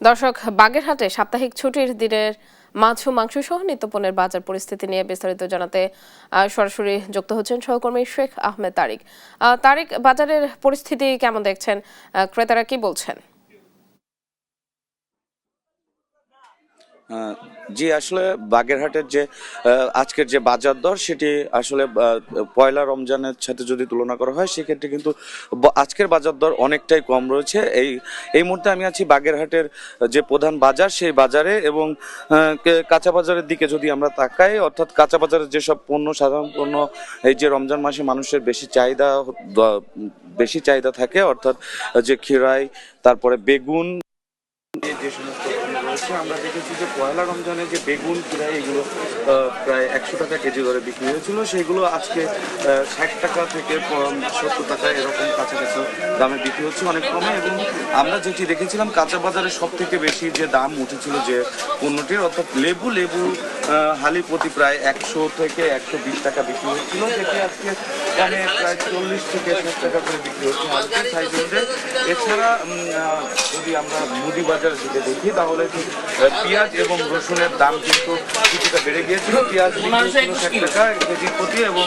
দর্শক, বাগেরহাটে সাপ্তাহিক ছুটির দিনের মাছ ও মাংস সহ নিত্যপণ্যের বাজার পরিস্থিতি নিয়ে বিস্তারিত জানাতে সরাসরি যুক্ত হচ্ছেন সহকর্মী শেখ আহমেদ তারিক। তারিক, বাজারের পরিস্থিতি কেমন দেখছেন? ক্রেতারা কি বলছেন? জি, আসলে বাগেরহাটের যে আজকের যে বাজার দর সেটি আসলে পয়লা রমজানের সাথে যদি তুলনা করা হয় সেক্ষেত্রে কিন্তু আজকের বাজার দর অনেকটাই কম রয়েছে। এই মুহূর্তে আমি আছি বাগেরহাটের যে প্রধান বাজার সেই বাজারে, এবং কাঁচা বাজারের দিকে যদি আমরা তাকাই, অর্থাৎ কাঁচা বাজারের যেসব পণ্য, সাধারণ পণ্য এই যে রমজান মাসে মানুষের বেশি চাহিদা থাকে, অর্থাৎ যে খিরাই, তারপরে বেগুন, যে সমস্ত পণ্য রয়েছে, আমরা দেখেছি যে পয়লা রমজানে যে বেগুন, খিরাই এগুলো প্রায় 100 টাকা কেজি করে বিক্রি হয়েছিল, সেগুলো আজকে 60 টাকা থেকে 70 টাকা এরকম কাছাকাছি দামে বিক্রি হচ্ছে, অনেক কমে। এবং আমরা যেটি দেখেছিলাম কাঁচা বাজারে সব থেকে বেশি যে দাম উঠেছিল যে পণ্যটির, অর্থাৎ লেবু হালি প্রতি প্রায় 100 থেকে 120 টাকা বিক্রি হচ্ছিল, যেটি আজকে মানে প্রায় 40 থেকে 60 টাকা করে বিক্রি হচ্ছে আজকে সাইজ অনুযায়ী। এছাড়া যদি আমরা মুদি বাজারের দিকে দেখি তাহলে পেঁয়াজ এবং রসুনের দাম কিন্তু কিছুটা বেড়ে গিয়েছিল। পেঁয়াজ বিক্রি হচ্ছিল 60 টাকা কেজি প্রতি, এবং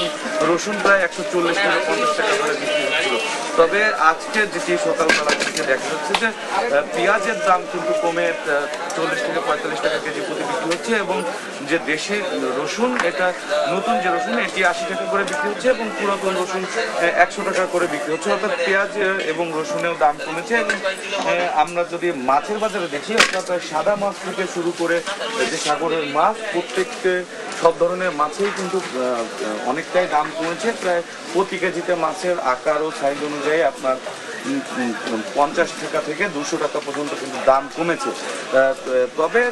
রসুন প্রায় 140 থেকে 50 টাকা করে বিক্রি হচ্ছিল। তবে আজকে যেটি সকালবেলা থেকে দেখা যাচ্ছে যে পেঁয়াজের দাম কিন্তু কমে 40 থেকে 45 টাকা কেজি প্রতি বিক্রি হচ্ছে, এবং যে দেশি রসুন, এটা নতুন যে রসুন এটি 80 টাকা করে বিক্রি হচ্ছে, এবং পুরাতন রসুন 100 টাকা করে বিক্রি হচ্ছে। অর্থাৎ পেঁয়াজ এবং রসুনেও দাম কমেছে। এবং আমরা যদি মাছের বাজারে দেখি, অর্থাৎ সাদা মাছ থেকে শুরু করে যে সাগরের মাছ, সব ধরনের মাছেই কিন্তু অনেকটাই দাম কমেছে। প্রায় প্রতি কেজিতে মাছের আকার ও সাইজ অনুযায়ী আপনার 50 টাকা থেকে 200 টাকা পর্যন্ত কিন্তু দাম কমেছে। তবে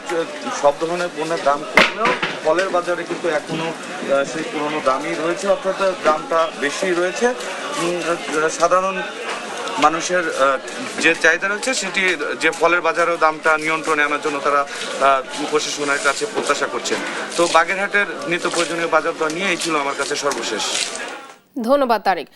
সব ধরনের পণ্যের দাম কমলেও ফলের বাজারে কিন্তু এখনো সেই পুরনো দামই রয়েছে, অর্থাৎ দামটা বেশি রয়েছে। সাধারণ মানুষের যে চাহিদা রয়েছে সেটি, যে ফলের বাজারেও দামটা নিয়ন্ত্রণে আনার জন্য তারা প্রশাসনের কাছে প্রত্যাশা করছেন। তো বাগেরহাটের নিত্য প্রয়োজনীয় বাজার দর নিয়ে এই ছিল আমার কাছে সর্বশেষ। ধন্যবাদ তারিক।